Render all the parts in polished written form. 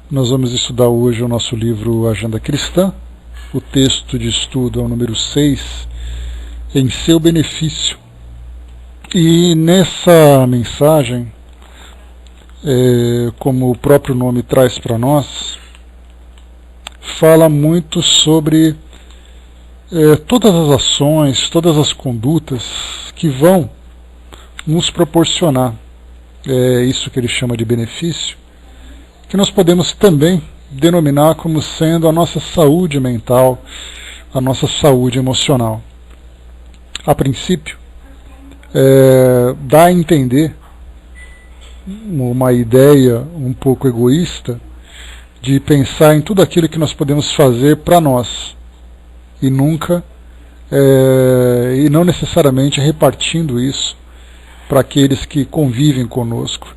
Nós vamos estudar hoje o nosso livro Agenda Cristã. O texto de estudo é o número 6, Em Seu Benefício. E nessa mensagem, como o próprio nome traz para nós, fala muito sobre todas as ações, todas as condutas que vão nos proporcionar isso que ele chama de benefício, que nós podemos também denominar como sendo a nossa saúde mental, a nossa saúde emocional. A princípio, dá a entender uma ideia um pouco egoísta de pensar em tudo aquilo que nós podemos fazer para nós e nunca, e não necessariamente repartindo isso para aqueles que convivem conosco.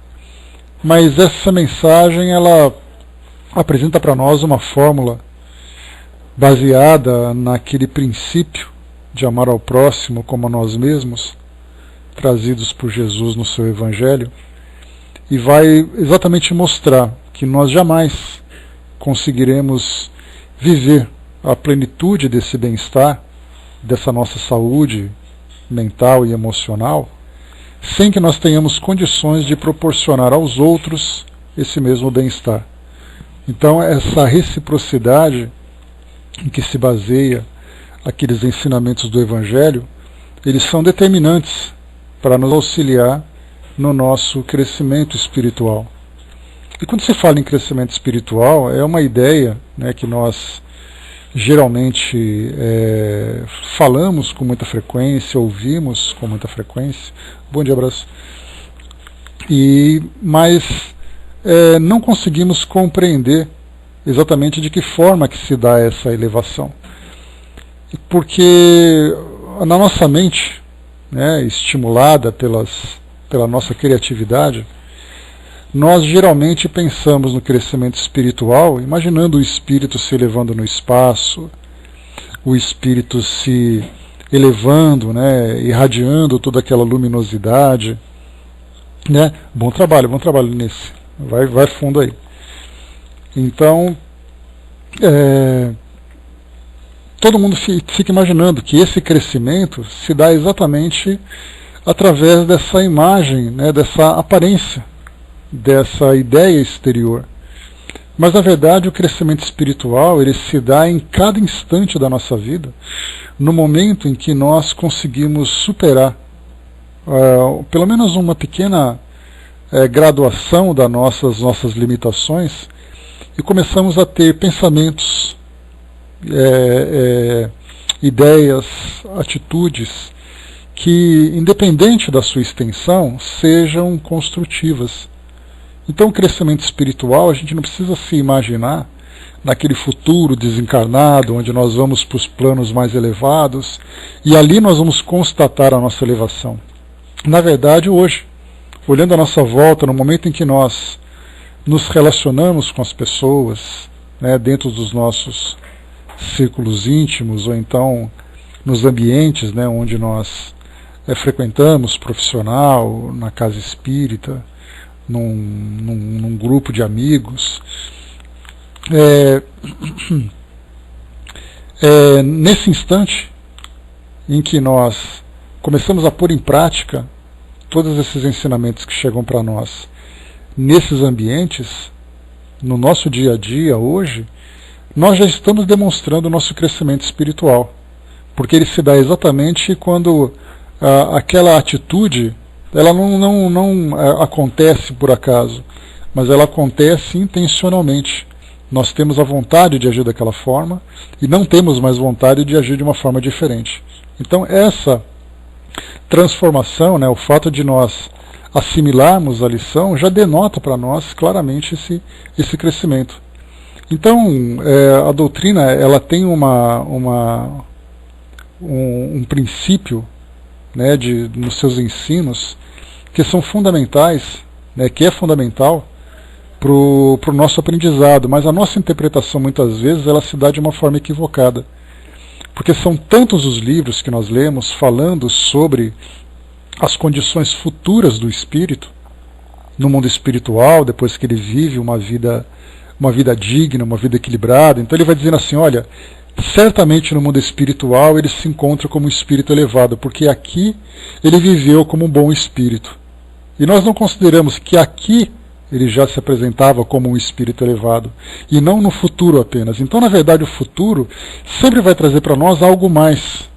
Mas essa mensagem, ela apresenta para nós uma fórmula baseada naquele princípio de amar ao próximo como a nós mesmos, trazidos por Jesus no seu Evangelho, e vai exatamente mostrar que nós jamais conseguiremos viver a plenitude desse bem-estar, dessa nossa saúde mental e emocional, sem que nós tenhamos condições de proporcionar aos outros esse mesmo bem-estar. Então, essa reciprocidade em que se baseia aqueles ensinamentos do Evangelho, eles são determinantes para nos auxiliar no nosso crescimento espiritual. E quando se fala em crescimento espiritual, é uma ideia, que nós geralmente falamos com muita frequência, ouvimos com muita frequência. Bom dia, abraço. Mas não conseguimos compreender exatamente de que forma que se dá essa elevação. Porque na nossa mente, estimulada pela nossa criatividade, nós geralmente pensamos no crescimento espiritual, imaginando o espírito se elevando no espaço, o espírito se elevando, irradiando toda aquela luminosidade. Bom trabalho nesse. Vai fundo aí. Então, todo mundo fica imaginando que esse crescimento se dá exatamente através dessa imagem, dessa aparência, dessa ideia exterior. Mas na verdade o crescimento espiritual, ele se dá em cada instante da nossa vida, no momento em que nós conseguimos superar pelo menos uma pequena graduação das nossas limitações e começamos a ter pensamentos, ideias, atitudes que, independente da sua extensão, sejam construtivas. Então o crescimento espiritual, a gente não precisa se imaginar naquele futuro desencarnado, onde nós vamos para os planos mais elevados, e ali nós vamos constatar a nossa elevação. Na verdade, hoje, olhando à nossa volta, no momento em que nós nos relacionamos com as pessoas, dentro dos nossos círculos íntimos, ou então nos ambientes onde nós frequentamos, profissional, na casa espírita, num grupo de amigos, nesse instante em que nós começamos a pôr em prática todos esses ensinamentos que chegam para nós nesses ambientes, no nosso dia a dia hoje, nós já estamos demonstrando o nosso crescimento espiritual, porque ele se dá exatamente quando aquela atitude, ela não acontece por acaso, mas ela acontece intencionalmente. Nós temos a vontade de agir daquela forma e não temos mais vontade de agir de uma forma diferente. Então essa transformação, o fato de nós assimilarmos a lição, já denota para nós claramente esse crescimento. Então a doutrina, ela tem um princípio, nos seus ensinos, que são fundamentais, que é fundamental para o nosso aprendizado, mas a nossa interpretação muitas vezes ela se dá de uma forma equivocada, porque são tantos os livros que nós lemos falando sobre as condições futuras do espírito, no mundo espiritual, depois que ele vive uma vida uma vida digna, uma vida equilibrada. Então ele vai dizendo assim, olha, certamente no mundo espiritual ele se encontra como um espírito elevado, porque aqui ele viveu como um bom espírito. E nós não consideramos que aqui ele já se apresentava como um espírito elevado, e não no futuro apenas. Então, na verdade, o futuro sempre vai trazer para nós algo mais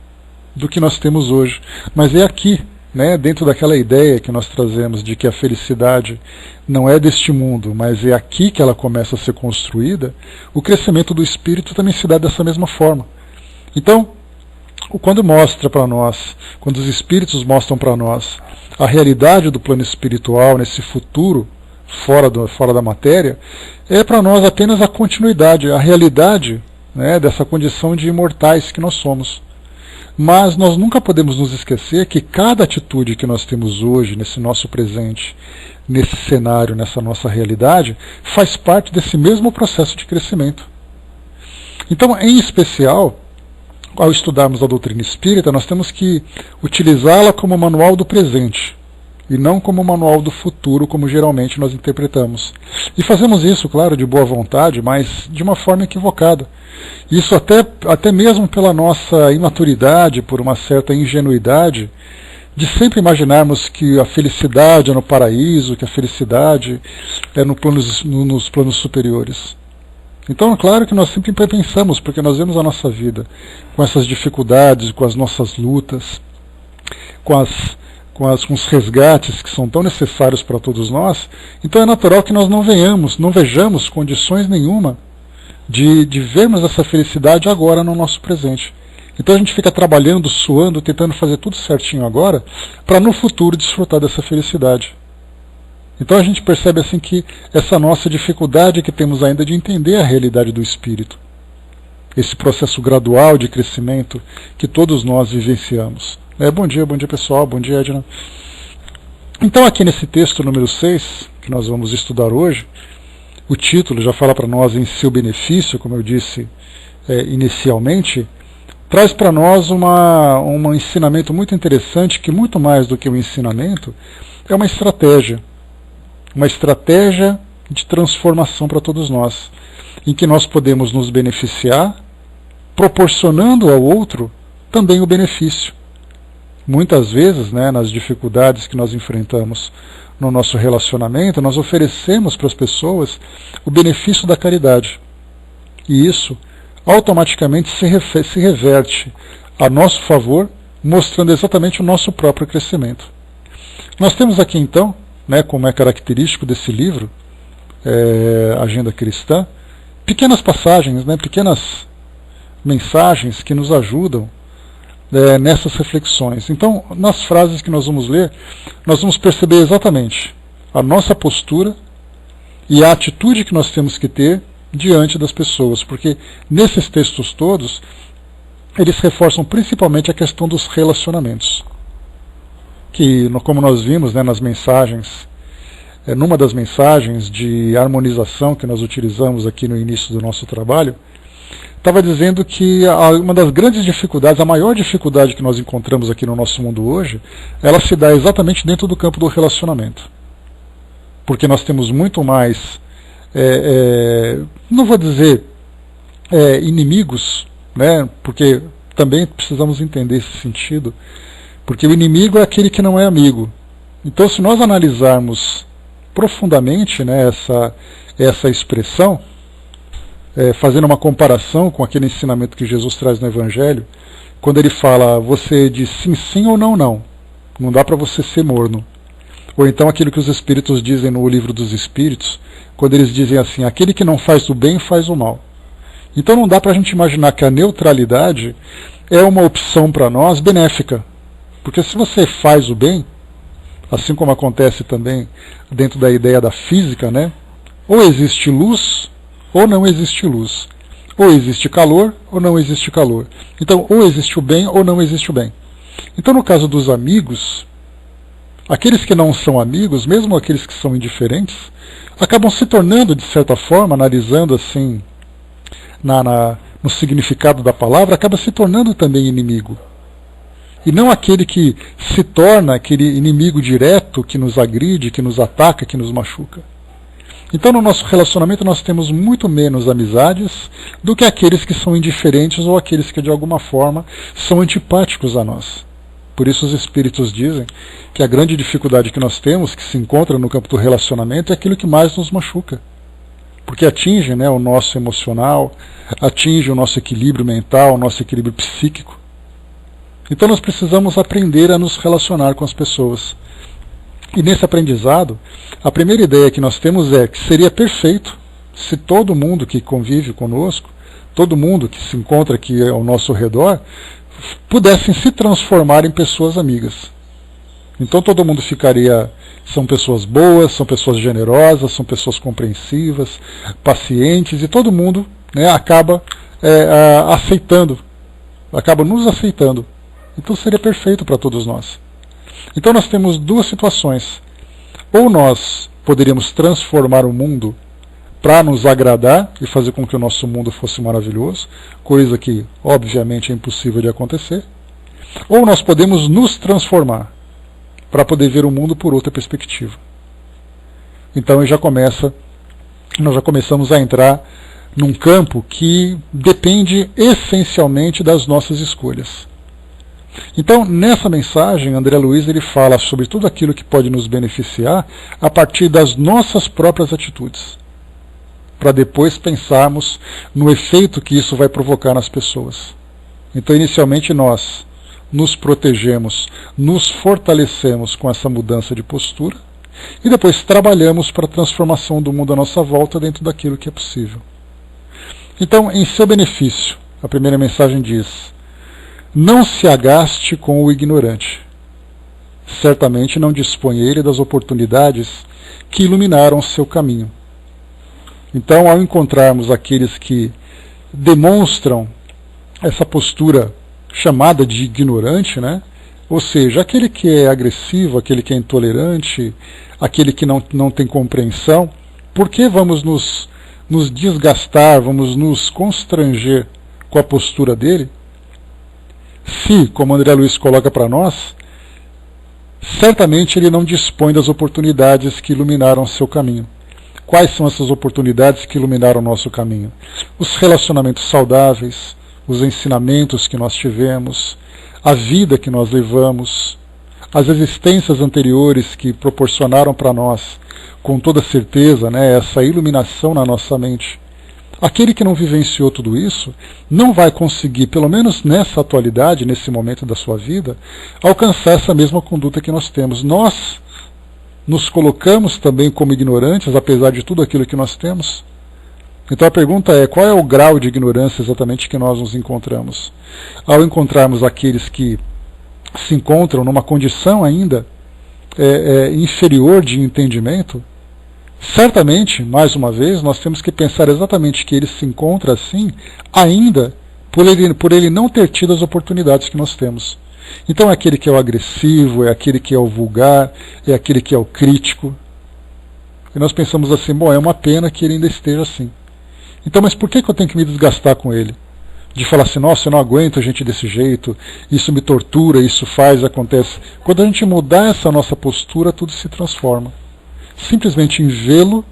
do que nós temos hoje. Mas é aqui, né, dentro daquela ideia que nós trazemos de que a felicidade não é deste mundo, mas é aqui que ela começa a ser construída, o crescimento do espírito também se dá dessa mesma forma. Então, quando mostra para nós, quando os espíritos mostram para nós a realidade do plano espiritual nesse futuro, fora da matéria, é para nós apenas a continuidade, a realidade, né, dessa condição de imortais que nós somos. Mas nós nunca podemos nos esquecer que cada atitude que nós temos hoje, nesse nosso presente, nesse cenário, nessa nossa realidade, faz parte desse mesmo processo de crescimento. Então, em especial, ao estudarmos a doutrina espírita, nós temos que utilizá-la como manual do presente, e não como manual do futuro, como geralmente nós interpretamos. E fazemos isso, claro, de boa vontade, mas de uma forma equivocada. Isso até mesmo pela nossa imaturidade, por uma certa ingenuidade, de sempre imaginarmos que a felicidade é no paraíso, que a felicidade é nos planos superiores. Então, é claro que nós sempre pensamos, porque nós vemos a nossa vida com essas dificuldades, com as nossas lutas, com os resgates que são tão necessários para todos nós. Então é natural que nós não vejamos condições nenhuma de vermos essa felicidade agora no nosso presente. Então a gente fica trabalhando, suando, tentando fazer tudo certinho agora, para no futuro desfrutar dessa felicidade. Então a gente percebe assim que essa nossa dificuldade que temos ainda de entender a realidade do espírito, esse processo gradual de crescimento que todos nós vivenciamos. Bom dia pessoal, bom dia Edna. Então aqui nesse texto número 6, que nós vamos estudar hoje, o título já fala para nós em seu benefício, como eu disse inicialmente, traz para nós um ensinamento muito interessante, que muito mais do que um ensinamento, é uma estratégia de transformação para todos nós, em que nós podemos nos beneficiar, proporcionando ao outro também o benefício. Muitas vezes, né, nas dificuldades que nós enfrentamos no nosso relacionamento, nós oferecemos para as pessoas o benefício da caridade. E isso automaticamente se reverte a nosso favor, mostrando exatamente o nosso próprio crescimento. Nós temos aqui então, né, como é característico desse livro, Agenda Cristã, pequenas passagens, né, pequenas mensagens que nos ajudam nessas reflexões. Então, nas frases que nós vamos ler, nós vamos perceber exatamente a nossa postura e a atitude que nós temos que ter diante das pessoas, porque nesses textos todos, eles reforçam principalmente a questão dos relacionamentos, que, como nós vimos, né, nas mensagens, numa das mensagens de harmonização que nós utilizamos aqui no início do nosso trabalho, estava dizendo que uma das grandes dificuldades, a maior dificuldade que nós encontramos aqui no nosso mundo hoje, ela se dá exatamente dentro do campo do relacionamento. Porque nós temos muito mais, não vou dizer inimigos, né, porque também precisamos entender esse sentido, porque o inimigo é aquele que não é amigo. Então, se nós analisarmos profundamente, né, essa expressão, fazendo uma comparação com aquele ensinamento que Jesus traz no Evangelho, quando ele fala, você diz sim, sim ou não, não. Não dá para você ser morno. Ou então aquilo que os Espíritos dizem no Livro dos Espíritos, quando eles dizem assim, aquele que não faz o bem, faz o mal. Então não dá para a gente imaginar que a neutralidade é uma opção para nós benéfica. Porque se você faz o bem, assim como acontece também dentro da ideia da física, né, ou existe luz, ou não existe luz. Ou existe calor, ou não existe calor. Então, ou existe o bem, ou não existe o bem. Então, no caso dos amigos, aqueles que não são amigos, mesmo aqueles que são indiferentes, acabam se tornando, de certa forma, analisando assim, no significado da palavra, acaba se tornando também inimigo. E não aquele que se torna aquele inimigo direto, que nos agride, que nos ataca, que nos machuca. Então, no nosso relacionamento, nós temos muito menos amizades do que aqueles que são indiferentes ou aqueles que, de alguma forma, são antipáticos a nós. Por isso, os espíritos dizem que a grande dificuldade que nós temos, que se encontra no campo do relacionamento, é aquilo que mais nos machuca. Porque atinge, né, o nosso emocional, atinge o nosso equilíbrio mental, o nosso equilíbrio psíquico. Então, nós precisamos aprender a nos relacionar com as pessoas. E nesse aprendizado, a primeira ideia que nós temos é que seria perfeito se todo mundo que convive conosco, todo mundo que se encontra aqui ao nosso redor, pudessem se transformar em pessoas amigas. Então todo mundo são pessoas boas, são pessoas generosas, são pessoas compreensivas, pacientes, e todo mundo, né, acaba nos aceitando. Então seria perfeito para todos nós. Então nós temos duas situações. Ou nós poderíamos transformar o mundo para nos agradar e fazer com que o nosso mundo fosse maravilhoso, coisa que obviamente é impossível de acontecer. Ou nós podemos nos transformar para poder ver o mundo por outra perspectiva. Então nós já começamos a entrar num campo que depende essencialmente das nossas escolhas. Então, nessa mensagem, André Luiz ele fala sobre tudo aquilo que pode nos beneficiar a partir das nossas próprias atitudes, para depois pensarmos no efeito que isso vai provocar nas pessoas. Então, inicialmente, nós nos protegemos, nos fortalecemos com essa mudança de postura, e depois trabalhamos para a transformação do mundo à nossa volta dentro daquilo que é possível. Então, em seu benefício, a primeira mensagem diz: não se agaste com o ignorante. Certamente não dispõe ele das oportunidades que iluminaram o seu caminho. Então, ao encontrarmos aqueles que demonstram essa postura chamada de ignorante, né? Ou seja, aquele que é agressivo, aquele que é intolerante, aquele que não tem compreensão, por que vamos nos desgastar, vamos nos constranger com a postura dele? Se, como André Luiz coloca para nós, certamente ele não dispõe das oportunidades que iluminaram o seu caminho. Quais são essas oportunidades que iluminaram o nosso caminho? Os relacionamentos saudáveis, os ensinamentos que nós tivemos, a vida que nós levamos, as existências anteriores que proporcionaram para nós, com toda certeza, né, essa iluminação na nossa mente. Aquele que não vivenciou tudo isso não vai conseguir, pelo menos nessa atualidade, nesse momento da sua vida, alcançar essa mesma conduta que nós temos. Nós nos colocamos também como ignorantes, apesar de tudo aquilo que nós temos. Então a pergunta é: qual é o grau de ignorância exatamente que nós nos encontramos? Ao encontrarmos aqueles que se encontram numa condição ainda inferior de entendimento, certamente, mais uma vez, nós temos que pensar exatamente que ele se encontra assim ainda por ele não ter tido as oportunidades que nós temos. Então é aquele que é o agressivo, é aquele que é o vulgar, é aquele que é o crítico. E nós pensamos assim: bom, é uma pena que ele ainda esteja assim. Então, mas por que eu tenho que me desgastar com ele? De falar assim: nossa, eu não aguento a gente desse jeito, isso me tortura, isso faz, acontece. Quando a gente mudar essa nossa postura, tudo se transforma. Simplesmente em vê-lo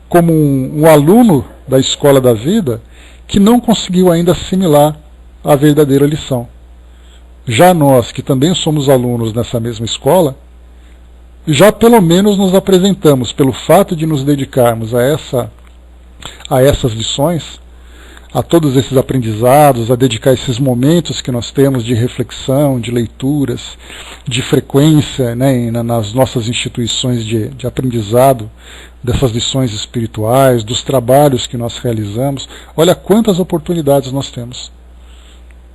como um aluno da escola da vida que não conseguiu ainda assimilar a verdadeira lição. Já nós, que também somos alunos nessa mesma escola, já pelo menos nos apresentamos, pelo fato de nos dedicarmos a essas lições, a todos esses aprendizados, a dedicar esses momentos que nós temos de reflexão, de leituras, de frequência, né, nas nossas instituições de aprendizado, dessas lições espirituais, dos trabalhos que nós realizamos. Olha quantas oportunidades nós temos.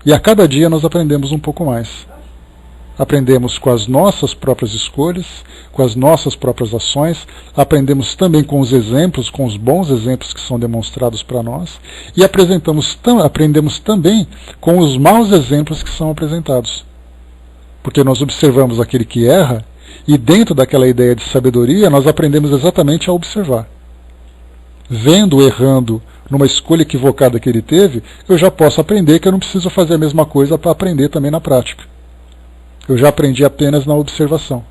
E a cada dia nós aprendemos um pouco mais. Aprendemos com as nossas próprias escolhas, com as nossas próprias ações, aprendemos também com os exemplos, com os bons exemplos que são demonstrados para nós, e aprendemos também com os maus exemplos que são apresentados. Porque nós observamos aquele que erra, e dentro daquela ideia de sabedoria, nós aprendemos exatamente a observar. Vendo, errando, numa escolha equivocada que ele teve, eu já posso aprender que eu não preciso fazer a mesma coisa para aprender também na prática. Eu já aprendi apenas na observação.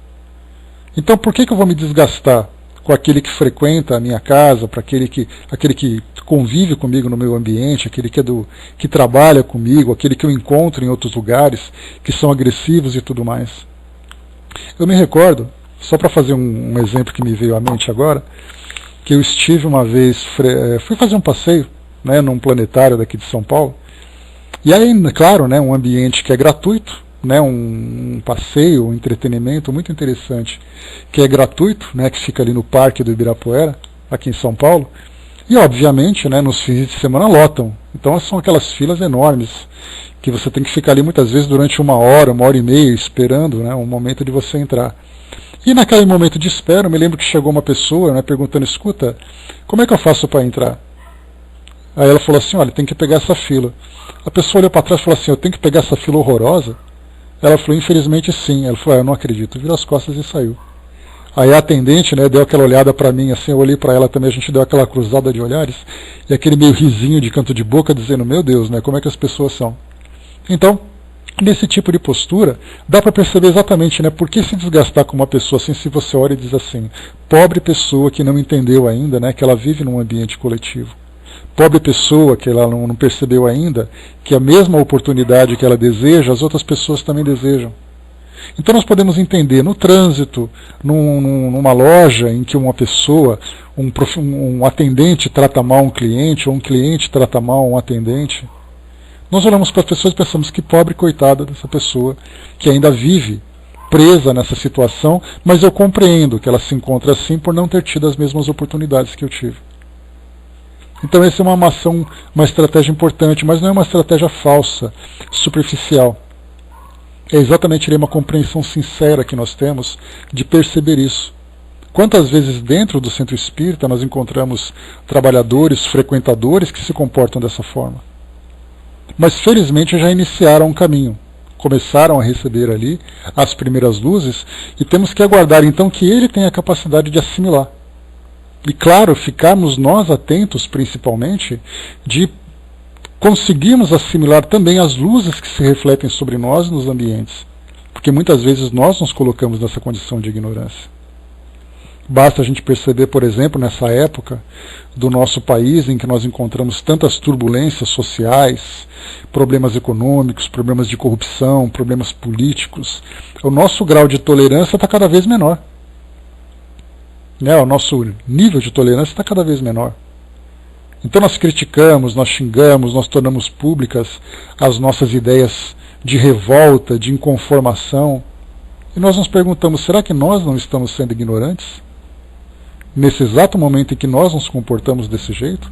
Então por que eu vou me desgastar com aquele que frequenta a minha casa, para aquele que convive comigo no meu ambiente, aquele que trabalha comigo, aquele que eu encontro em outros lugares, que são agressivos e tudo mais. Eu me recordo, só para fazer um exemplo que me veio à mente agora, que eu estive uma vez, fui fazer um passeio, né, num planetário daqui de São Paulo, e aí, claro, né, um ambiente que é gratuito, né, um passeio, um entretenimento muito interessante, que é gratuito, né, que fica ali no Parque do Ibirapuera, aqui em São Paulo, e obviamente, né, nos fins de semana lotam. Então são aquelas filas enormes, que você tem que ficar ali muitas vezes durante 1 hora, 1 hora e meia, esperando, né, um momento de você entrar. E naquele momento de espera, eu me lembro que chegou uma pessoa, né, perguntando, escuta, como é que eu faço para entrar? Aí ela falou assim, olha, tem que pegar essa fila. A pessoa olhou para trás e falou assim, eu tenho que pegar essa fila horrorosa? Ela falou, infelizmente sim. Ela falou, eu não acredito. Virou as costas e saiu. Aí a atendente, né, deu aquela olhada para mim, assim, eu olhei para ela também, a gente deu aquela cruzada de olhares, e aquele meio risinho de canto de boca, dizendo, meu Deus, né, como é que as pessoas são? Então, nesse tipo de postura, dá para perceber exatamente, né, por que se desgastar com uma pessoa assim, se você olha e diz assim, pobre pessoa que não entendeu ainda, né, que ela vive num ambiente coletivo. Pobre pessoa que ela não percebeu ainda que a mesma oportunidade que ela deseja, as outras pessoas também desejam. Então nós podemos entender no trânsito, numa loja em que uma pessoa, um atendente trata mal um cliente, ou um cliente trata mal um atendente. Nós olhamos para as pessoas e pensamos que pobre coitada dessa pessoa que ainda vive presa nessa situação, mas eu compreendo que ela se encontra assim por não ter tido as mesmas oportunidades que eu tive. Então essa é uma estratégia importante, mas não é uma estratégia falsa, superficial. É exatamente uma compreensão sincera que nós temos de perceber isso. Quantas vezes dentro do centro espírita nós encontramos trabalhadores, frequentadores que se comportam dessa forma? Mas felizmente já iniciaram um caminho. Começaram a receber ali as primeiras luzes e temos que aguardar então que ele tenha a capacidade de assimilar. E claro, ficarmos nós atentos principalmente de conseguirmos assimilar também as luzes que se refletem sobre nós nos ambientes. Porque muitas vezes nós nos colocamos nessa condição de ignorância. Basta a gente perceber, por exemplo, nessa época do nosso país em que nós encontramos tantas turbulências sociais, problemas econômicos, problemas de corrupção, problemas políticos, o nosso grau de tolerância está cada vez menor. O nosso nível de tolerância está cada vez menor. Então nós criticamos, nós xingamos, nós tornamos públicas as nossas ideias de revolta, de inconformação. E nós nos perguntamos, será que nós não estamos sendo ignorantes? Nesse exato momento em que nós nos comportamos desse jeito?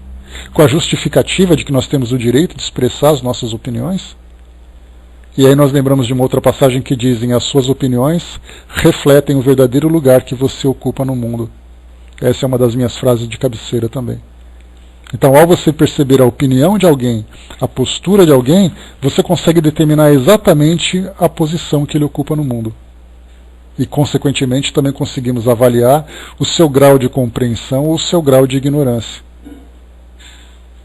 Com a justificativa de que nós temos o direito de expressar as nossas opiniões? E aí nós lembramos de uma outra passagem que dizem, as suas opiniões refletem o verdadeiro lugar que você ocupa no mundo. Essa é uma das minhas frases de cabeceira também. Então, ao você perceber a opinião de alguém, a postura de alguém, você consegue determinar exatamente a posição que ele ocupa no mundo. E, consequentemente, também conseguimos avaliar o seu grau de compreensão ou o seu grau de ignorância.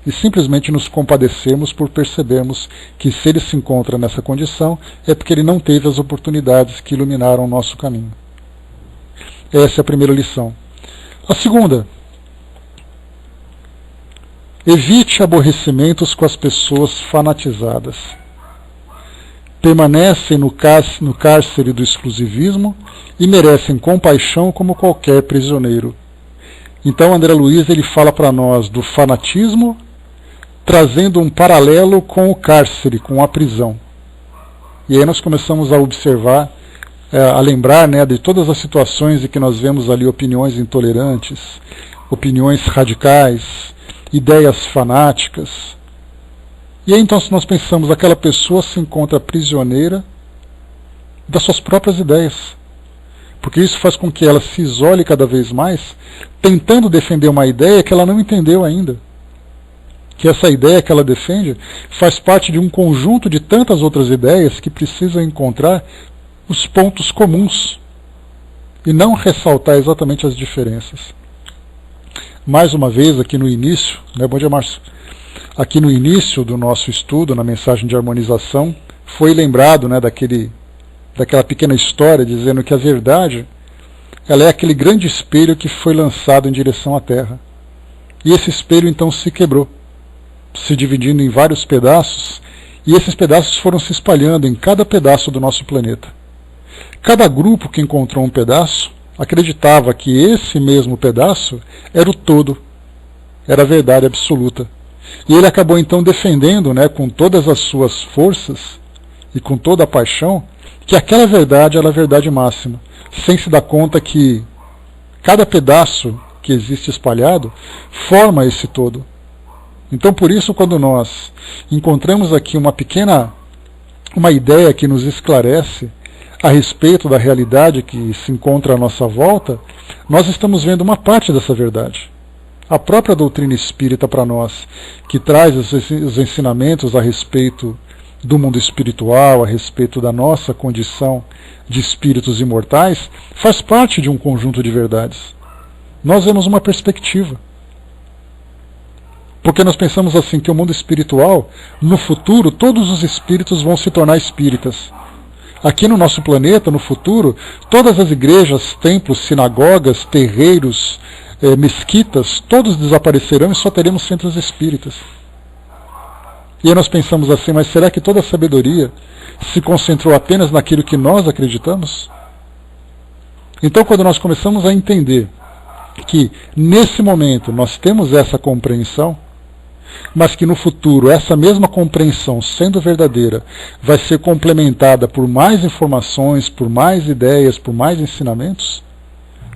E simplesmente nos compadecermos por percebermos que se ele se encontra nessa condição, é porque ele não teve as oportunidades que iluminaram o nosso caminho. Essa é a primeira lição. A segunda, evite aborrecimentos com as pessoas fanatizadas. Permanecem no cárcere do exclusivismo e merecem compaixão como qualquer prisioneiro. Então André Luiz ele fala para nós do fanatismo, trazendo um paralelo com o cárcere, com a prisão. E aí nós começamos a observar, a lembrar, né, de todas as situações em que nós vemos ali opiniões intolerantes, opiniões radicais, ideias fanáticas. E aí então nós pensamos, aquela pessoa se encontra prisioneira das suas próprias ideias. Porque isso faz com que ela se isole cada vez mais, tentando defender uma ideia que ela não entendeu ainda. Que essa ideia que ela defende faz parte de um conjunto de tantas outras ideias que precisam encontrar os pontos comuns e não ressaltar exatamente as diferenças. Mais uma vez, aqui no início, né, bom dia, Márcio. Aqui no início do nosso estudo, na mensagem de harmonização, foi lembrado, né, daquela pequena história dizendo que a verdade ela é aquele grande espelho que foi lançado em direção à Terra. E esse espelho então se quebrou, se dividindo em vários pedaços, e esses pedaços foram se espalhando em cada pedaço do nosso planeta. Cada grupo que encontrou um pedaço acreditava que esse mesmo pedaço era o todo, era a verdade absoluta. E ele acabou então defendendo, com todas as suas forças e com toda a paixão, que aquela verdade era a verdade máxima, sem se dar conta que cada pedaço que existe espalhado forma esse todo. Então, por isso, quando nós encontramos aqui uma ideia que nos esclarece a respeito da realidade que se encontra à nossa volta, nós estamos vendo uma parte dessa verdade. A própria doutrina espírita para nós, que traz os ensinamentos a respeito do mundo espiritual, a respeito da nossa condição de espíritos imortais, faz parte de um conjunto de verdades. Nós vemos uma perspectiva. Porque nós pensamos assim, que o mundo espiritual, no futuro, todos os espíritos vão se tornar espíritas. Aqui no nosso planeta, no futuro, todas as igrejas, templos, sinagogas, terreiros, mesquitas, todos desaparecerão e só teremos centros espíritas. E aí nós pensamos assim, mas será que toda a sabedoria se concentrou apenas naquilo que nós acreditamos? Então, quando nós começamos a entender que nesse momento nós temos essa compreensão, mas que no futuro essa mesma compreensão, sendo verdadeira, vai ser complementada por mais informações, por mais ideias, por mais ensinamentos,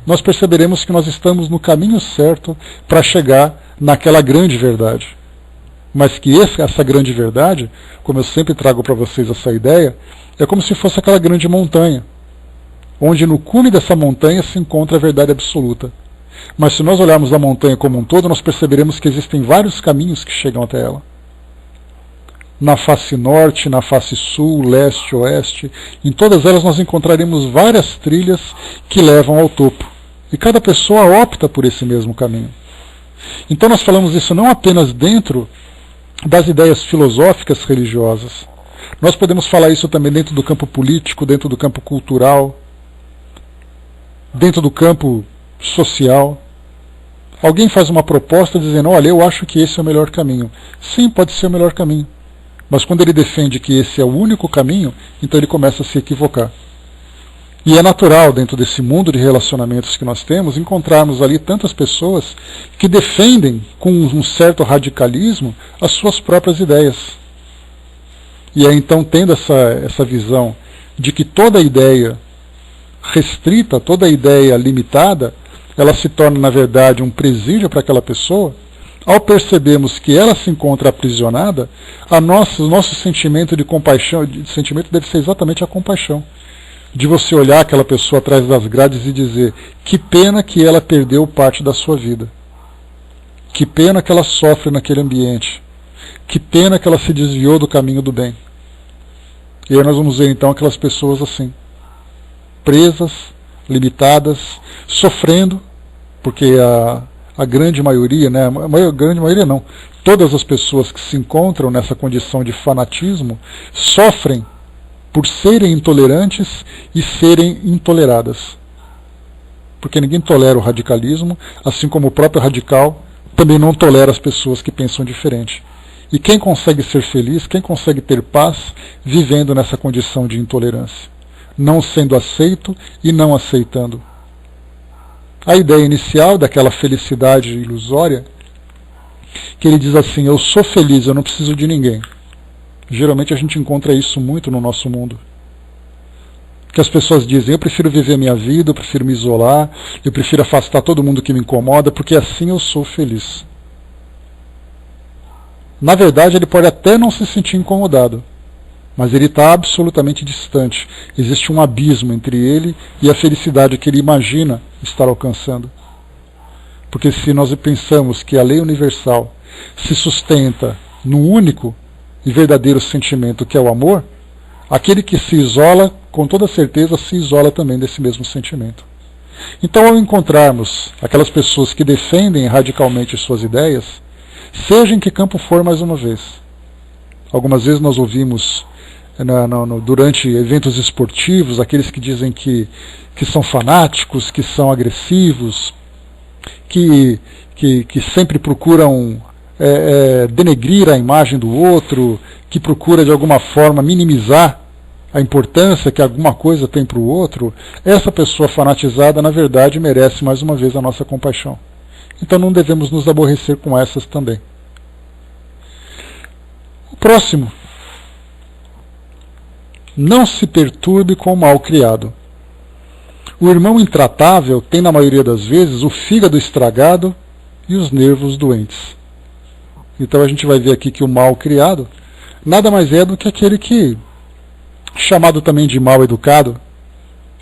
nós perceberemos que nós estamos no caminho certo para chegar naquela grande verdade. Mas que essa grande verdade, como eu sempre trago para vocês essa ideia, é como se fosse aquela grande montanha, onde no cume dessa montanha se encontra a verdade absoluta. Mas se nós olharmos a montanha como um todo, nós perceberemos que existem vários caminhos que chegam até ela. Na face norte, na face sul, leste, oeste, em todas elas nós encontraremos várias trilhas que levam ao topo. E cada pessoa opta por esse mesmo caminho. Então nós falamos isso não apenas dentro das ideias filosóficas religiosas. Nós podemos falar isso também dentro do campo político, dentro do campo cultural, dentro do campo social. Alguém faz uma proposta dizendo, olha, eu acho que esse é o melhor caminho. Sim, pode ser o melhor caminho. Mas quando ele defende que esse é o único caminho, então ele começa a se equivocar. E é natural, dentro desse mundo de relacionamentos que nós temos, encontrarmos ali tantas pessoas que defendem, com um certo radicalismo, as suas próprias ideias. E é então, tendo essa visão de que toda ideia restrita, toda ideia limitada, ela se torna, na verdade, um presídio para aquela pessoa, ao percebermos que ela se encontra aprisionada, o nosso sentimento de compaixão, sentimento deve ser exatamente a compaixão. De você olhar aquela pessoa atrás das grades e dizer, que pena que ela perdeu parte da sua vida. Que pena que ela sofre naquele ambiente. Que pena que ela se desviou do caminho do bem. E aí nós vamos ver então aquelas pessoas assim, presas, limitadas, sofrendo, porque a grande maioria, a grande maioria não, todas as pessoas que se encontram nessa condição de fanatismo sofrem por serem intolerantes e serem intoleradas. Porque ninguém tolera o radicalismo, assim como o próprio radical também não tolera as pessoas que pensam diferente. E quem consegue ser feliz, quem consegue ter paz, vivendo nessa condição de intolerância, não sendo aceito e não aceitando. A ideia inicial daquela felicidade ilusória, que ele diz assim, eu sou feliz, eu não preciso de ninguém. Geralmente a gente encontra isso muito no nosso mundo. Que as pessoas dizem, eu prefiro viver a minha vida, eu prefiro me isolar, eu prefiro afastar todo mundo que me incomoda, porque assim eu sou feliz. Na verdade, ele pode até não se sentir incomodado, mas ele está absolutamente distante. Existe um abismo entre ele e a felicidade que ele imagina estar alcançando. Porque se nós pensamos que a lei universal se sustenta no único e verdadeiro sentimento que é o amor, aquele que se isola, com toda certeza, se isola também desse mesmo sentimento. Então, ao encontrarmos aquelas pessoas que defendem radicalmente suas ideias, seja em que campo for, mais uma vez. Algumas vezes nós ouvimos durante eventos esportivos, aqueles que dizem que são fanáticos, que são agressivos, que sempre procuram denegrir a imagem do outro, que procura de alguma forma minimizar a importância que alguma coisa tem para o outro. Essa pessoa fanatizada, na verdade, merece mais uma vez a nossa compaixão. Então não devemos nos aborrecer com essas também. O próximo: não se perturbe com o mal criado. O irmão intratável tem, na maioria das vezes, o fígado estragado e os nervos doentes. Então a gente vai ver aqui que o mal criado nada mais é do que aquele que, chamado também de mal educado.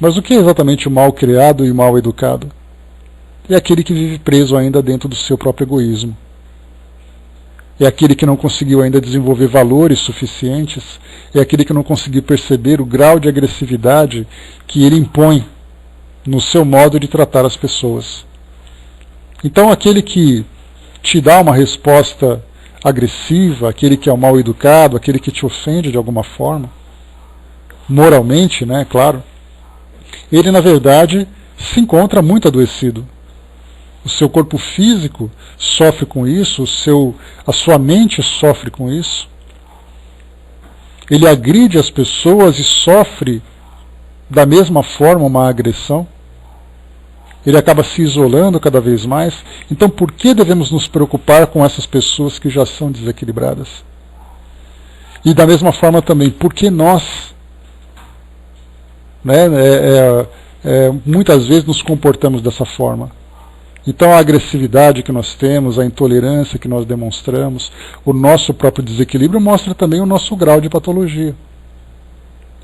Mas o que é exatamente o mal criado e o mal educado? É aquele que vive preso ainda dentro do seu próprio egoísmo. É aquele que não conseguiu ainda desenvolver valores suficientes. É aquele que não conseguiu perceber o grau de agressividade que ele impõe no seu modo de tratar as pessoas. Então aquele que te dá uma resposta agressiva, aquele que é o mal educado, aquele que te ofende de alguma forma, moralmente, né, claro, ele na verdade se encontra muito adoecido. O seu corpo físico sofre com isso, a sua mente sofre com isso. Ele agride as pessoas e sofre da mesma forma uma agressão. Ele acaba se isolando cada vez mais. Então por que devemos nos preocupar com essas pessoas que já são desequilibradas? E da mesma forma também, por que nós, muitas vezes nos comportamos dessa forma? Então a agressividade que nós temos, a intolerância que nós demonstramos, o nosso próprio desequilíbrio mostra também o nosso grau de patologia.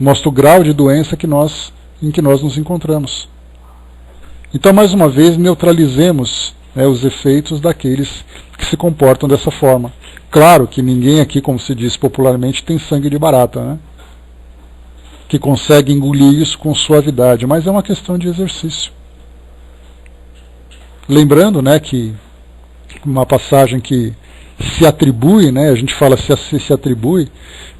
Mostra o grau de doença em que nós nos encontramos. Então, mais uma vez, neutralizemos os efeitos daqueles que se comportam dessa forma. Claro que ninguém aqui, como se diz popularmente, tem sangue de barata, né? Que consegue engolir isso com suavidade, mas é uma questão de exercício. Lembrando, que uma passagem que se atribui, a gente fala se atribui,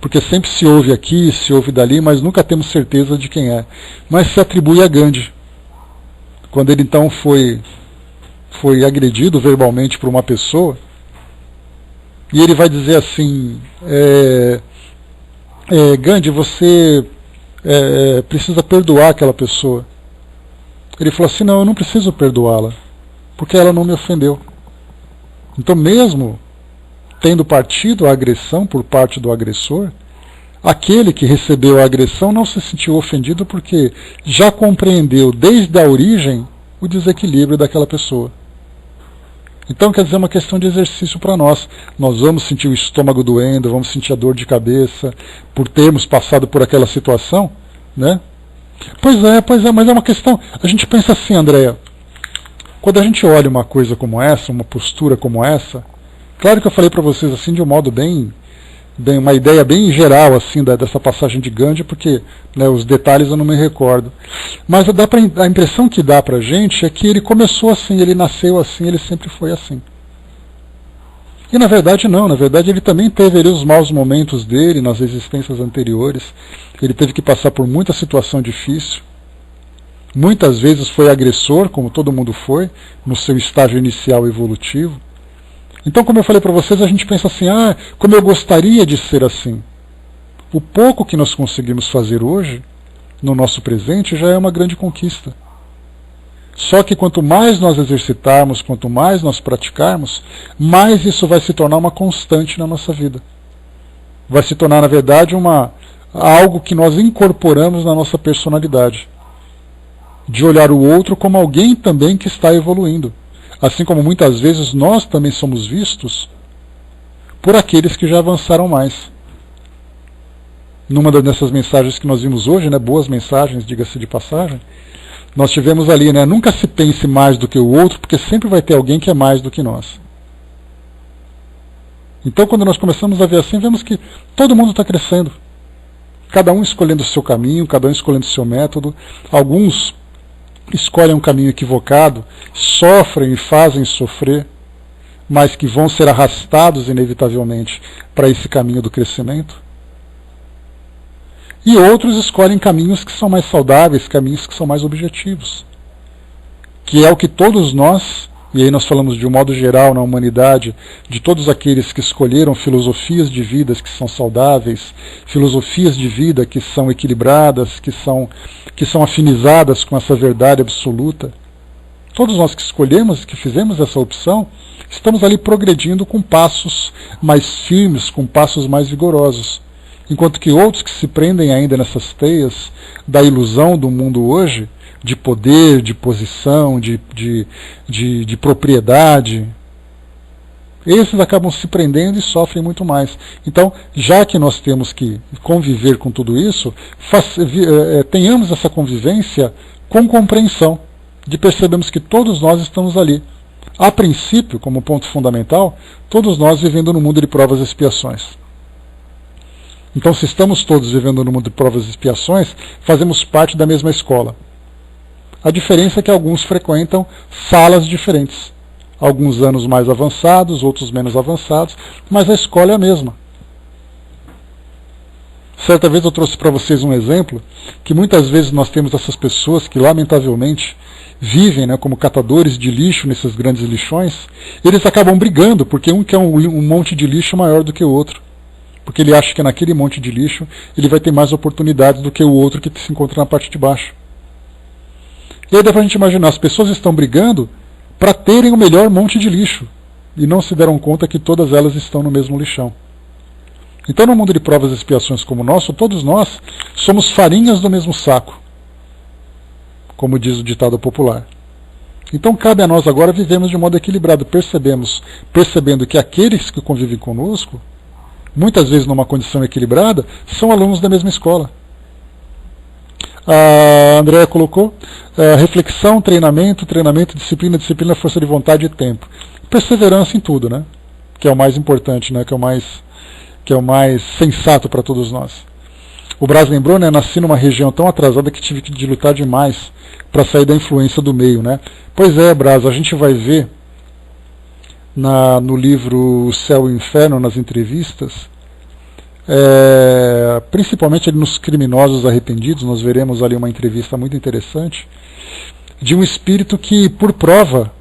porque sempre se ouve aqui, se ouve dali, mas nunca temos certeza de quem é. Mas se atribui a Gandhi. Quando ele então foi agredido verbalmente por uma pessoa, e ele vai dizer assim, Gandhi, você precisa perdoar aquela pessoa. Ele falou assim, não, eu não preciso perdoá-la, porque ela não me ofendeu. Então mesmo tendo partido a agressão por parte do agressor, aquele que recebeu a agressão não se sentiu ofendido porque já compreendeu desde a origem o desequilíbrio daquela pessoa. Então quer dizer, é uma questão de exercício para nós. Nós vamos sentir o estômago doendo, vamos sentir a dor de cabeça por termos passado por aquela situação, né? Pois é, mas é uma questão. A gente pensa assim, Andréa, quando a gente olha uma coisa como essa, uma postura como essa, claro que eu falei para vocês assim de um modo bem uma ideia bem geral assim dessa passagem de Gandhi, porque os detalhes eu não me recordo. Mas a impressão que dá pra gente é que ele começou assim, ele nasceu assim, ele sempre foi assim. E na verdade não, na verdade ele também teve ali os maus momentos dele nas existências anteriores. Ele teve que passar por muita situação difícil. Muitas vezes foi agressor, como todo mundo foi, no seu estágio inicial evolutivo. Então, como eu falei para vocês, a gente pensa assim, como eu gostaria de ser assim. O pouco que nós conseguimos fazer hoje, no nosso presente, já é uma grande conquista. Só que quanto mais nós exercitarmos, quanto mais nós praticarmos, mais isso vai se tornar uma constante na nossa vida. Vai se tornar, na verdade, algo que nós incorporamos na nossa personalidade. De olhar o outro como alguém também que está evoluindo. Assim como muitas vezes nós também somos vistos por aqueles que já avançaram mais. Numa dessas mensagens que nós vimos hoje, boas mensagens, diga-se de passagem, nós tivemos ali, nunca se pense mais do que o outro, porque sempre vai ter alguém que é mais do que nós. Então quando nós começamos a ver assim, vemos que todo mundo está crescendo. Cada um escolhendo o seu caminho, cada um escolhendo o seu método. Alguns escolhem um caminho equivocado, sofrem e fazem sofrer, mas que vão ser arrastados inevitavelmente para esse caminho do crescimento. E outros escolhem caminhos que são mais saudáveis, caminhos que são mais objetivos. Que é o que todos nós, e aí nós falamos de um modo geral na humanidade, de todos aqueles que escolheram filosofias de vida que são saudáveis, filosofias de vida que são equilibradas, que são afinizadas com essa verdade absoluta. Todos nós que escolhemos, que fizemos essa opção, estamos ali progredindo com passos mais firmes, com passos mais vigorosos. Enquanto que outros que se prendem ainda nessas teias da ilusão do mundo hoje, de poder, de posição, de propriedade, esses acabam se prendendo e sofrem muito mais. Então, já que nós temos que conviver com tudo isso, tenhamos essa convivência com compreensão, de percebermos que todos nós estamos ali. A princípio, como ponto fundamental, todos nós vivendo no mundo de provas e expiações. Então, se estamos todos vivendo no mundo de provas e expiações, fazemos parte da mesma escola. A diferença é que alguns frequentam salas diferentes. Alguns anos mais avançados, outros menos avançados, mas a escola é a mesma. Certa vez eu trouxe para vocês um exemplo, que muitas vezes nós temos essas pessoas que, lamentavelmente, vivem, né, como catadores de lixo nesses grandes lixões. Eles acabam brigando, porque um quer um monte de lixo maior do que o outro. Porque ele acha que naquele monte de lixo ele vai ter mais oportunidades do que o outro que se encontra na parte de baixo. E aí dá pra gente imaginar, as pessoas estão brigando para terem o melhor monte de lixo, e não se deram conta que todas elas estão no mesmo lixão. Então, no mundo de provas e expiações como o nosso, todos nós somos farinhas do mesmo saco, como diz o ditado popular. Então, cabe a nós agora vivermos de modo equilibrado, percebendo que aqueles que convivem conosco, muitas vezes numa condição equilibrada, são alunos da mesma escola. A Andréa colocou reflexão, treinamento, disciplina, força de vontade e tempo. Perseverança em tudo, né? Que é o mais importante, né? Que é o mais sensato para todos nós. O Braz lembrou, né? Nasci numa região tão atrasada que tive que lutar demais para sair da influência do meio, né? Pois é, Braz, a gente vai ver no livro O Céu e o Inferno, nas entrevistas, principalmente ali nos criminosos arrependidos, nós veremos ali uma entrevista muito interessante, de um espírito que, por prova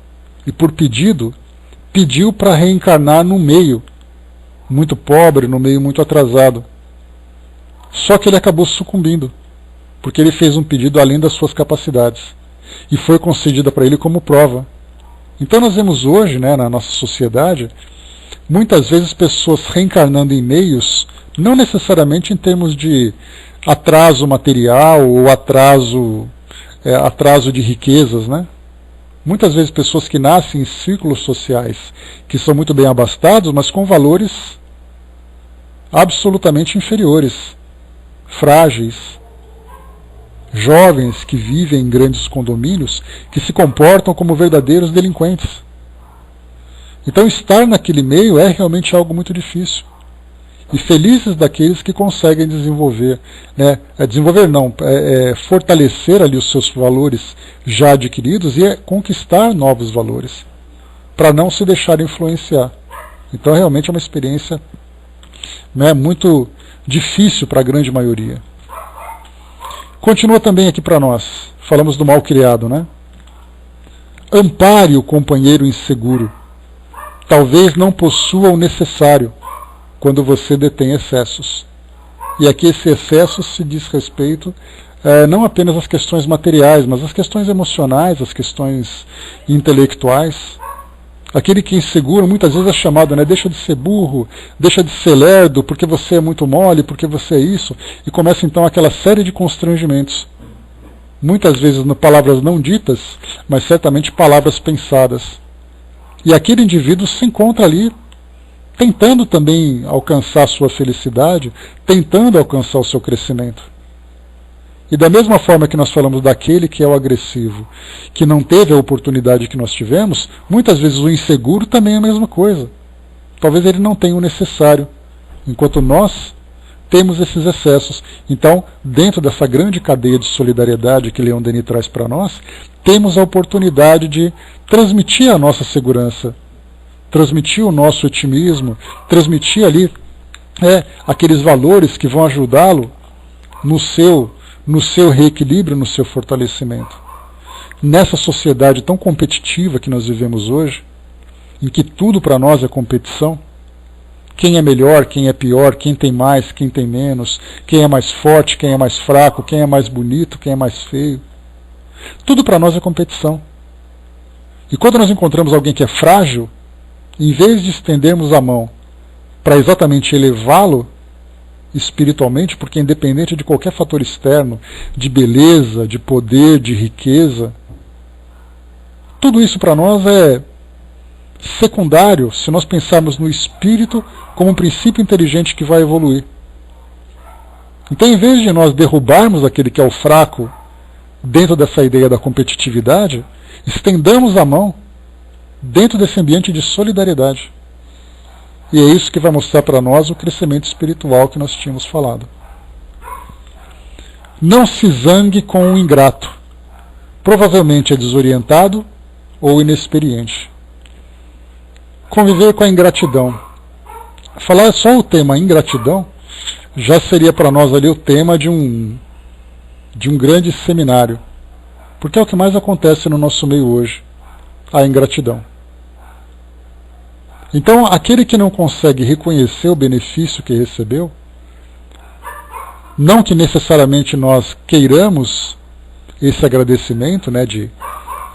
e por pediu para reencarnar no meio muito pobre, no meio muito atrasado. Só que ele acabou sucumbindo, porque ele fez um pedido além das suas capacidades, e foi concedida para ele como prova. Então nós vemos hoje, né, na nossa sociedade, muitas vezes pessoas reencarnando em meios, não necessariamente em termos de atraso material ou atraso de riquezas, né? Muitas vezes pessoas que nascem em círculos sociais que são muito bem abastados, mas com valores absolutamente inferiores, frágeis, jovens que vivem em grandes condomínios, que se comportam como verdadeiros delinquentes. Então estar naquele meio é realmente algo muito difícil. E felizes daqueles que conseguem desenvolver, né? Fortalecer ali os seus valores já adquiridos e conquistar novos valores, para não se deixar influenciar. Então realmente é uma experiência, né, muito difícil para a grande maioria. Continua também aqui para nós, falamos do mal criado, né? Ampare o companheiro inseguro, talvez não possua o necessário, quando você detém excessos. E aqui esse excesso se diz respeito não apenas às questões materiais, mas às questões emocionais, às questões intelectuais. Aquele que é inseguro muitas vezes é chamado, né, deixa de ser burro, deixa de ser lerdo, porque você é muito mole, porque você é isso, e começa então aquela série de constrangimentos. Muitas vezes palavras não ditas, mas certamente palavras pensadas. E aquele indivíduo se encontra ali tentando também alcançar a sua felicidade, tentando alcançar o seu crescimento. E da mesma forma que nós falamos daquele que é o agressivo, que não teve a oportunidade que nós tivemos, muitas vezes o inseguro também é a mesma coisa. Talvez ele não tenha o necessário, enquanto nós temos esses excessos. Então, dentro dessa grande cadeia de solidariedade que Leon Denis traz para nós, temos a oportunidade de transmitir a nossa segurança, transmitir o nosso otimismo, transmitir ali aqueles valores que vão ajudá-lo no seu reequilíbrio, no seu fortalecimento. Nessa sociedade tão competitiva que nós vivemos hoje, em que tudo para nós é competição, quem é melhor, quem é pior, quem tem mais, quem tem menos, quem é mais forte, quem é mais fraco, quem é mais bonito, quem é mais feio. Tudo para nós é competição. E quando nós encontramos alguém que é frágil, em vez de estendermos a mão para exatamente elevá-lo espiritualmente, porque independente de qualquer fator externo, de beleza, de poder, de riqueza, tudo isso para nós é secundário se nós pensarmos no espírito como um princípio inteligente que vai evoluir. Então, em vez de nós derrubarmos aquele que é o fraco dentro dessa ideia da competitividade, estendamos a mão dentro desse ambiente de solidariedade. E é isso que vai mostrar para nós o crescimento espiritual que nós tínhamos falado. Não se zangue com o ingrato. Provavelmente é desorientado ou inexperiente. Conviver com a ingratidão. Falar só o tema ingratidão já seria para nós ali o tema de um grande seminário. Porque é o que mais acontece no nosso meio hoje, a ingratidão. Então, aquele que não consegue reconhecer o benefício que recebeu, não que necessariamente nós queiramos esse agradecimento, né, de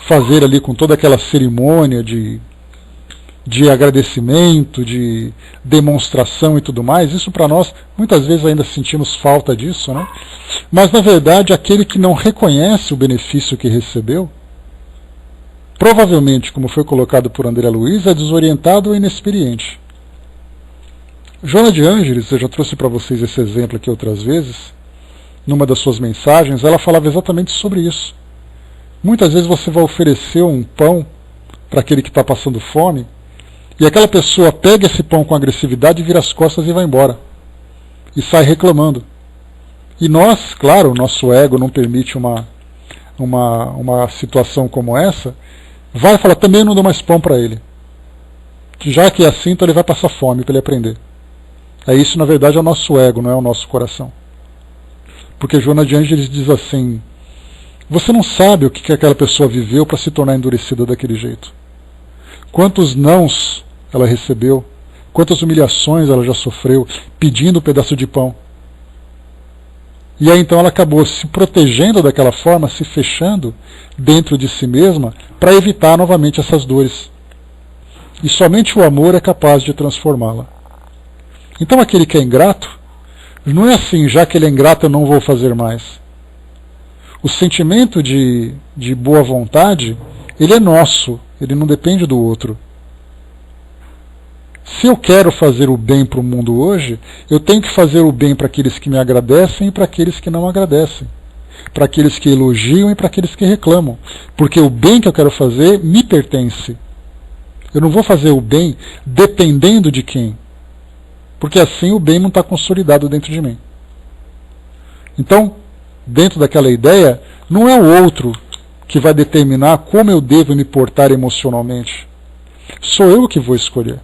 fazer ali com toda aquela cerimônia de agradecimento, de demonstração e tudo mais, isso para nós, muitas vezes ainda sentimos falta disso, né? Mas na verdade, aquele que não reconhece o benefício que recebeu, provavelmente, como foi colocado por André Luiz, é desorientado ou inexperiente. Joana de Ângeles, eu já trouxe para vocês esse exemplo aqui outras vezes, numa das suas mensagens, ela falava exatamente sobre isso. Muitas vezes você vai oferecer um pão para aquele que está passando fome, e aquela pessoa pega esse pão com agressividade, vira as costas e vai embora. E sai reclamando. E nós, claro, o nosso ego não permite uma situação como essa, vai falar, também não dou mais pão para ele. Já que é assim, então ele vai passar fome para ele aprender. Isso, na verdade, é o nosso ego, não é o nosso coração. Porque Joana de Ângeles diz assim, você não sabe o que aquela pessoa viveu para se tornar endurecida daquele jeito. Quantos nãos ela recebeu, quantas humilhações ela já sofreu, pedindo um pedaço de pão. E aí então ela acabou se protegendo daquela forma, se fechando dentro de si mesma, para evitar novamente essas dores. E somente o amor é capaz de transformá-la. Então aquele que é ingrato, não é assim, já que ele é ingrato eu não vou fazer mais. O sentimento de boa vontade, ele é nosso, ele não depende do outro. Se eu quero fazer o bem para o mundo hoje, eu tenho que fazer o bem para aqueles que me agradecem e para aqueles que não agradecem. Para aqueles que elogiam e para aqueles que reclamam. Porque o bem que eu quero fazer me pertence. Eu não vou fazer o bem dependendo de quem. Porque assim o bem não está consolidado dentro de mim. Então, dentro daquela ideia, não é o outro que vai determinar como eu devo me portar emocionalmente. Sou eu que vou escolher.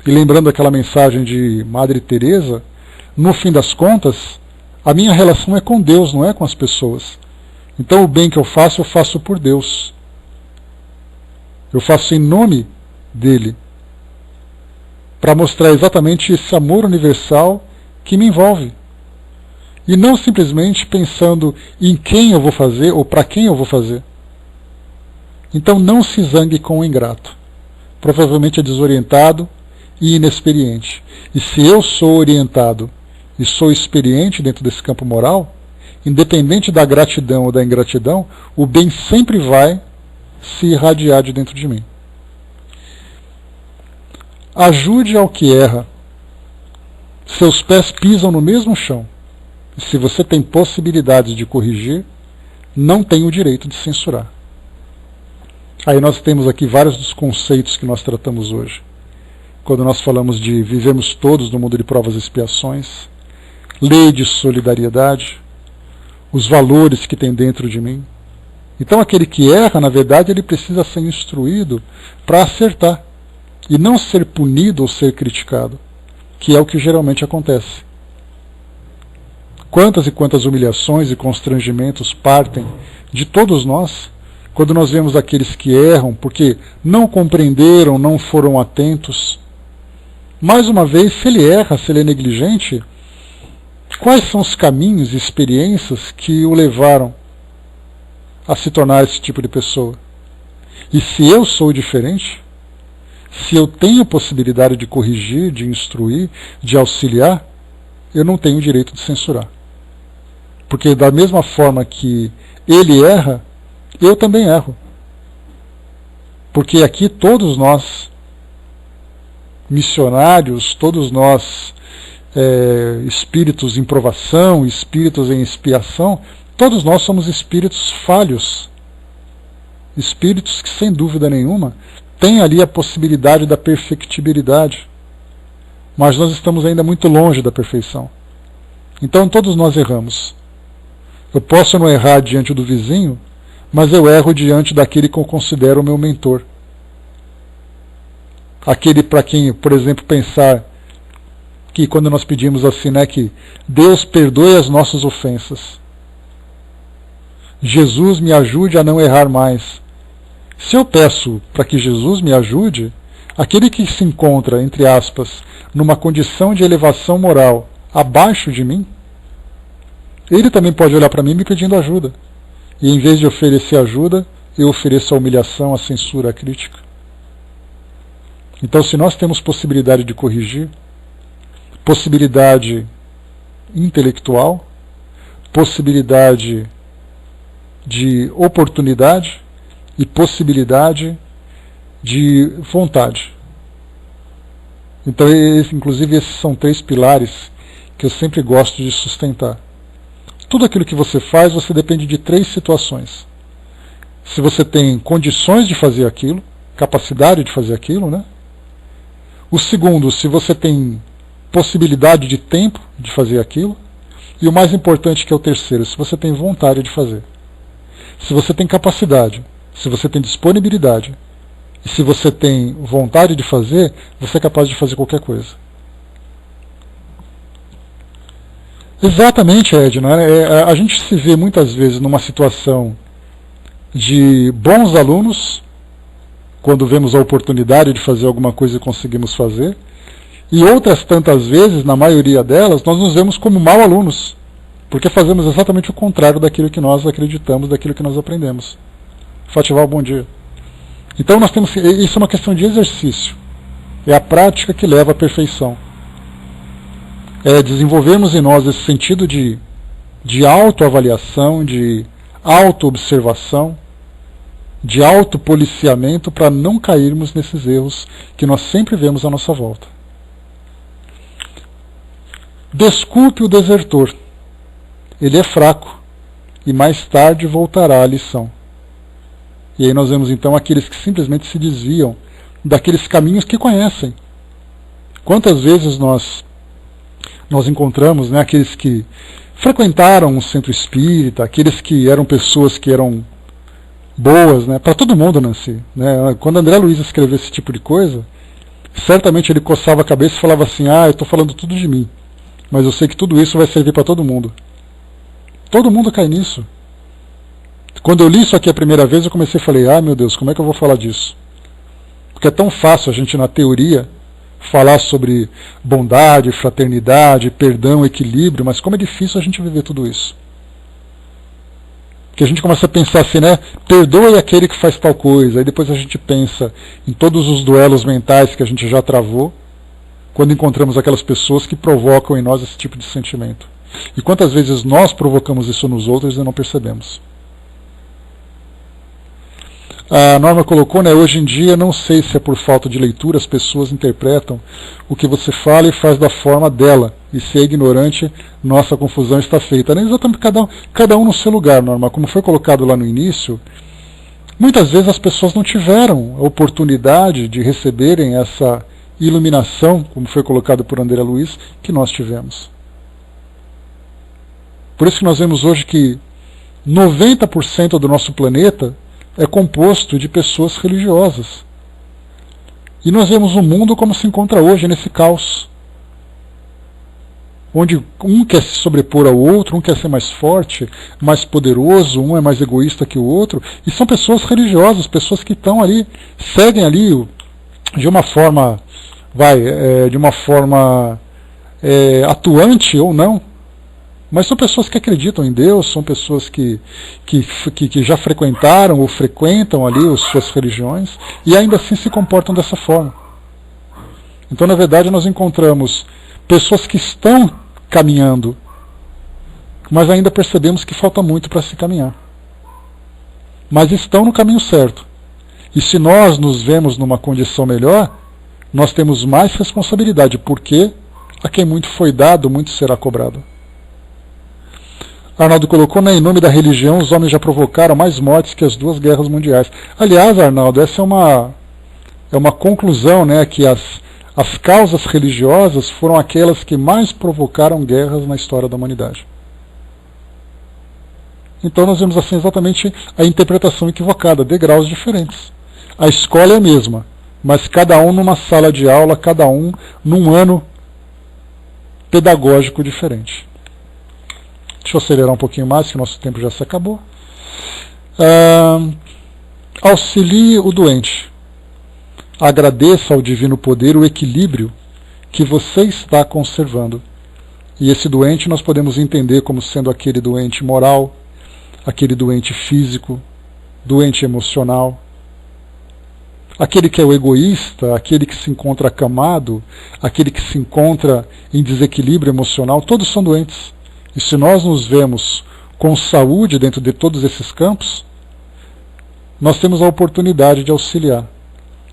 E lembrando aquela mensagem de Madre Teresa, no fim das contas, a minha relação é com Deus, não é com as pessoas. Então o bem que eu faço por Deus. Eu faço em nome dele, para mostrar exatamente esse amor universal que me envolve. E não simplesmente pensando em quem eu vou fazer ou para quem eu vou fazer. Então não se zangue com o ingrato. Provavelmente é desorientado e inexperiente. E se eu sou orientado e sou experiente dentro desse campo moral, independente da gratidão ou da ingratidão, o bem sempre vai se irradiar de dentro de mim. Ajude ao que erra. Seus pés pisam no mesmo chão. E se você tem possibilidades de corrigir, não tem o direito de censurar. Aí nós temos aqui vários dos conceitos que nós tratamos hoje. Quando nós falamos de vivemos todos no mundo de provas e expiações, lei de solidariedade, os valores que tem dentro de mim. Então aquele que erra, na verdade, ele precisa ser instruído para acertar e não ser punido ou ser criticado, que é o que geralmente acontece. Quantas e quantas humilhações e constrangimentos partem de todos nós, quando nós vemos aqueles que erram porque não compreenderam, não foram atentos. Mais uma vez, se ele erra, se ele é negligente, quais são os caminhos e experiências que o levaram a se tornar esse tipo de pessoa? E se eu sou diferente, se eu tenho possibilidade de corrigir, de instruir, de auxiliar, eu não tenho o direito de censurar. Porque da mesma forma que ele erra, eu também erro. Porque aqui todos nós, missionários, todos nós, espíritos em provação, espíritos em expiação, todos nós somos espíritos falhos. Espíritos que, sem dúvida nenhuma, têm ali a possibilidade da perfectibilidade. Mas nós estamos ainda muito longe da perfeição. Então todos nós erramos. Eu posso não errar diante do vizinho, mas eu erro diante daquele que eu considero o meu mentor. Aquele para quem, por exemplo, pensar que quando nós pedimos assim, né, que Deus perdoe as nossas ofensas. Jesus me ajude a não errar mais. Se eu peço para que Jesus me ajude, aquele que se encontra, entre aspas, numa condição de elevação moral abaixo de mim, ele também pode olhar para mim me pedindo ajuda. E em vez de oferecer ajuda, eu ofereço a humilhação, a censura, a crítica. Então, se nós temos possibilidade de corrigir, possibilidade intelectual, possibilidade de oportunidade e possibilidade de vontade. Então, inclusive, esses são 3 pilares que eu sempre gosto de sustentar. Tudo aquilo que você faz, você depende de 3 situações. Se você tem condições de fazer aquilo, capacidade de fazer aquilo, né? O segundo, se você tem possibilidade de tempo de fazer aquilo. E o mais importante, que é o terceiro, se você tem vontade de fazer. Se você tem capacidade, se você tem disponibilidade, e se você tem vontade de fazer, você é capaz de fazer qualquer coisa. Exatamente, Edna. A gente se vê muitas vezes numa situação de bons alunos, quando vemos a oportunidade de fazer alguma coisa e conseguimos fazer, e outras tantas vezes, na maioria delas, nós nos vemos como mau alunos, porque fazemos exatamente o contrário daquilo que nós acreditamos, daquilo que nós aprendemos. Fatival, bom dia. Então nós temos, isso é uma questão de exercício, é a prática que leva à perfeição. É desenvolvermos em nós esse sentido de autoavaliação, de autoobservação, de autopoliciamento, para não cairmos nesses erros que nós sempre vemos à nossa volta. Desculpe o desertor. Ele é fraco e mais tarde voltará à lição. E aí nós vemos então aqueles que simplesmente se desviam daqueles caminhos que conhecem. Quantas vezes nós encontramos, né, aqueles que frequentaram um centro espírita, aqueles que eram pessoas que eram boas, né, para todo mundo, Nancy, né? Quando André Luiz escreveu esse tipo de coisa, certamente ele coçava a cabeça e falava assim: eu estou falando tudo de mim, mas eu sei que tudo isso vai servir para todo mundo. Todo mundo cai nisso. Quando eu li isso aqui a primeira vez, eu comecei a falar: meu Deus, como é que eu vou falar disso? Porque é tão fácil a gente, na teoria, falar sobre bondade, fraternidade, perdão, equilíbrio, mas como é difícil a gente viver tudo isso. Porque a gente começa a pensar assim, né? Perdoe aquele que faz tal coisa. Aí depois a gente pensa em todos os duelos mentais que a gente já travou, quando encontramos aquelas pessoas que provocam em nós esse tipo de sentimento. E quantas vezes nós provocamos isso nos outros e não percebemos. A Norma colocou, né, hoje em dia, não sei se é por falta de leitura, as pessoas interpretam o que você fala e faz da forma dela. E se é ignorante, nossa confusão está feita. Não é exatamente cada um no seu lugar, Norma. Como foi colocado lá no início, muitas vezes as pessoas não tiveram a oportunidade de receberem essa iluminação, como foi colocado por André Luiz, que nós tivemos. Por isso que nós vemos hoje que 90% do nosso planeta é composto de pessoas religiosas. E nós vemos o mundo como se encontra hoje, nesse caos. onde um quer se sobrepor ao outro, um quer ser mais forte, mais poderoso, um é mais egoísta que o outro, e são pessoas religiosas, pessoas que estão ali, seguem ali de uma forma, atuante ou não, mas são pessoas que acreditam em Deus, são pessoas que já frequentaram ou frequentam ali as suas religiões, e ainda assim se comportam dessa forma. Então, na verdade, nós encontramos pessoas que estão caminhando, mas ainda percebemos que falta muito para se caminhar. Mas estão no caminho certo. E se nós nos vemos numa condição melhor, nós temos mais responsabilidade, porque a quem muito foi dado, muito será cobrado. Arnaldo colocou, né, em nome da religião, os homens já provocaram mais mortes que as 2 guerras mundiais. Aliás, Arnaldo, essa é uma conclusão, né, que as causas religiosas foram aquelas que mais provocaram guerras na história da humanidade. Então nós vemos assim exatamente a interpretação equivocada, degraus diferentes. A escola é a mesma, mas cada um numa sala de aula, cada um num ano pedagógico diferente. Deixa eu acelerar um pouquinho mais, que nosso tempo já se acabou. Auxilie o doente. Agradeça ao divino poder o equilíbrio que você está conservando. E esse doente nós podemos entender como sendo aquele doente moral, aquele doente físico, doente emocional, aquele que é o egoísta, aquele que se encontra acamado, aquele que se encontra em desequilíbrio emocional, todos são doentes. E se nós nos vemos com saúde dentro de todos esses campos, nós temos a oportunidade de auxiliar.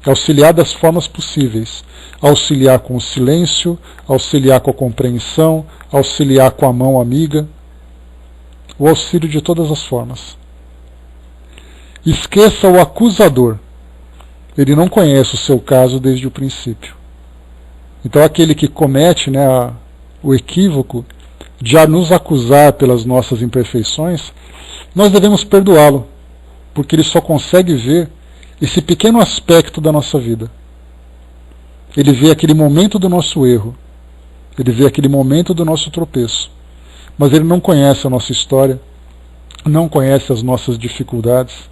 Auxiliar das formas possíveis. Auxiliar com o silêncio, auxiliar com a compreensão, auxiliar com a mão amiga. O auxílio de todas as formas. Esqueça o acusador. Ele não conhece o seu caso desde o princípio. Então aquele que comete, né, o equívoco de nos acusar pelas nossas imperfeições, nós devemos perdoá-lo, porque ele só consegue ver esse pequeno aspecto da nossa vida. Ele vê aquele momento do nosso erro, ele vê aquele momento do nosso tropeço, mas ele não conhece a nossa história, não conhece as nossas dificuldades.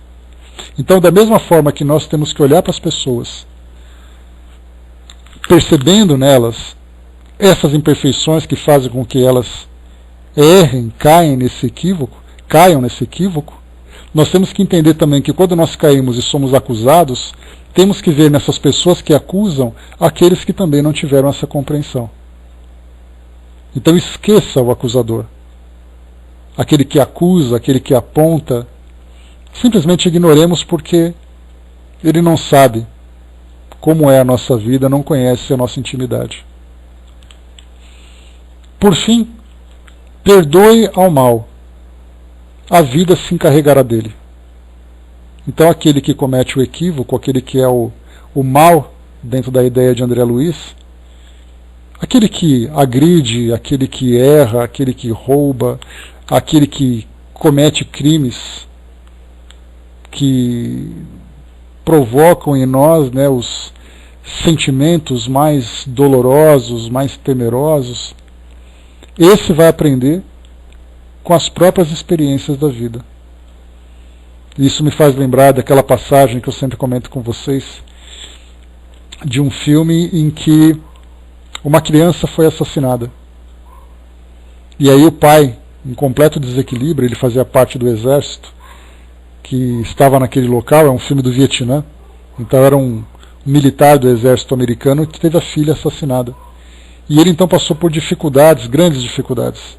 Então, da mesma forma que nós temos que olhar para as pessoas, percebendo nelas essas imperfeições que fazem com que elas errem, caiam nesse equívoco, nós temos que entender também que quando nós caímos e somos acusados, temos que ver nessas pessoas que acusam aqueles que também não tiveram essa compreensão. Então esqueça o acusador. Aquele que acusa, aquele que aponta, simplesmente ignoremos, porque ele não sabe como é a nossa vida, não conhece a nossa intimidade. Por fim, perdoe ao mal. A vida se encarregará dele. Então aquele que comete o equívoco, aquele que é o mal dentro da ideia de André Luiz, aquele que agride, aquele que erra, aquele que rouba, aquele que comete crimes que provocam em nós, né, os sentimentos mais dolorosos, mais temerosos, esse vai aprender com as próprias experiências da vida. Isso me faz lembrar daquela passagem que eu sempre comento com vocês, de um filme em que uma criança foi assassinada. E aí o pai, em completo desequilíbrio, ele fazia parte do exército, que estava naquele local, é um filme do Vietnã, então era um militar do exército americano que teve a filha assassinada. E ele então passou por dificuldades, grandes dificuldades,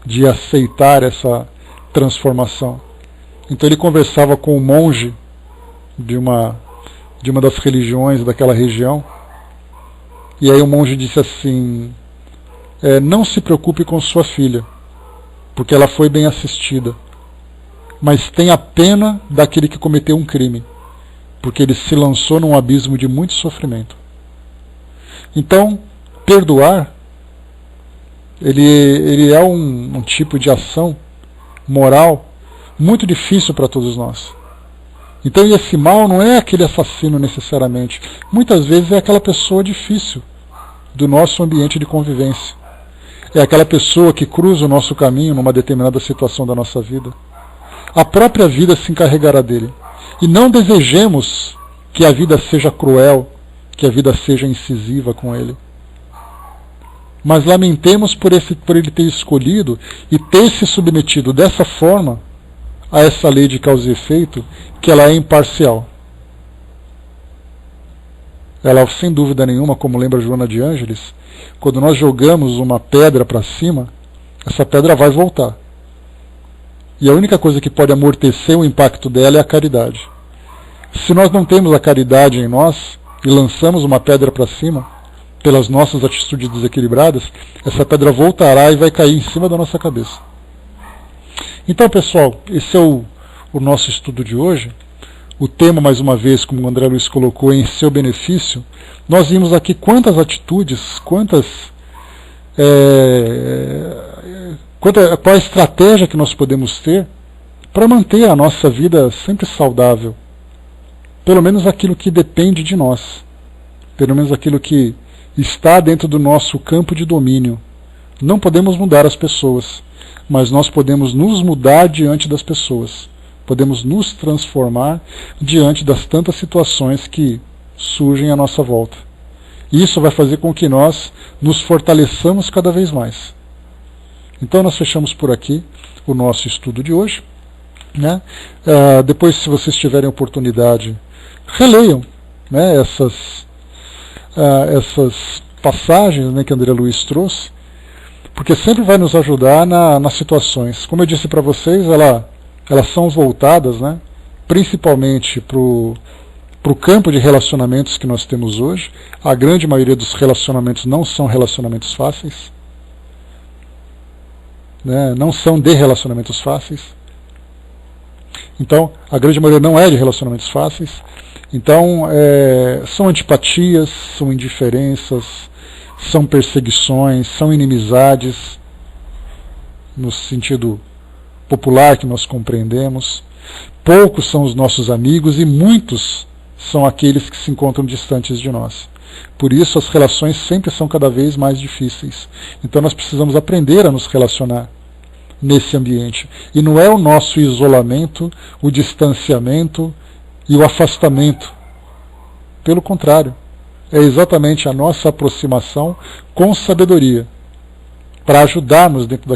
de aceitar essa transformação. Então ele conversava com um monge de uma das religiões daquela região, e aí o monge disse assim, não se preocupe com sua filha, porque ela foi bem assistida, mas tenha pena daquele que cometeu um crime, porque ele se lançou num abismo de muito sofrimento. Então, perdoar, ele é um tipo de ação moral muito difícil para todos nós. Então esse mal não é aquele assassino necessariamente. Muitas vezes é aquela pessoa difícil do nosso ambiente de convivência. é aquela pessoa que cruza o nosso caminho numa determinada situação da nossa vida. A própria vida se encarregará dele. E não desejemos que a vida seja cruel, que a vida seja incisiva com ele. Mas lamentemos por ele ter escolhido e ter se submetido dessa forma a essa lei de causa e efeito, que ela é imparcial. Ela, sem dúvida nenhuma, como lembra Joana de Ângeles, quando nós jogamos uma pedra para cima, essa pedra vai voltar. E a única coisa que pode amortecer o impacto dela é a caridade. Se nós não temos a caridade em nós e lançamos uma pedra para cima, pelas nossas atitudes desequilibradas, essa pedra voltará e vai cair em cima da nossa cabeça. Então, pessoal, esse é o nosso estudo de hoje. O tema, mais uma vez, como o André Luiz colocou, em seu benefício. Nós vimos aqui quantas atitudes, qual a estratégia que nós podemos ter para manter a nossa vida sempre saudável. Pelo menos aquilo que depende de nós. Pelo menos aquilo que está dentro do nosso campo de domínio. Não podemos mudar as pessoas, mas nós podemos nos mudar diante das pessoas. Podemos nos transformar diante das tantas situações que surgem à nossa volta. E isso vai fazer com que nós nos fortaleçamos cada vez mais. Então nós fechamos por aqui o nosso estudo de hoje. Né? Depois, se vocês tiverem oportunidade, releiam, né, essas passagens, né, que André Luiz trouxe, porque sempre vai nos ajudar nas situações. Como eu disse para vocês, elas são voltadas, né, principalmente para o campo de relacionamentos que nós temos hoje. A grande maioria dos relacionamentos não são relacionamentos fáceis, né, não são de relacionamentos fáceis. Então, a grande maioria não é de relacionamentos fáceis. Então, são antipatias, são indiferenças, são perseguições, são inimizades, no sentido popular que nós compreendemos. Poucos são os nossos amigos e muitos são aqueles que se encontram distantes de nós. Por isso, as relações sempre são cada vez mais difíceis. Então, nós precisamos aprender a nos relacionar nesse ambiente. E não é o nosso isolamento, o distanciamento e o afastamento. Pelo contrário, é exatamente a nossa aproximação com sabedoria, para ajudarmos dentro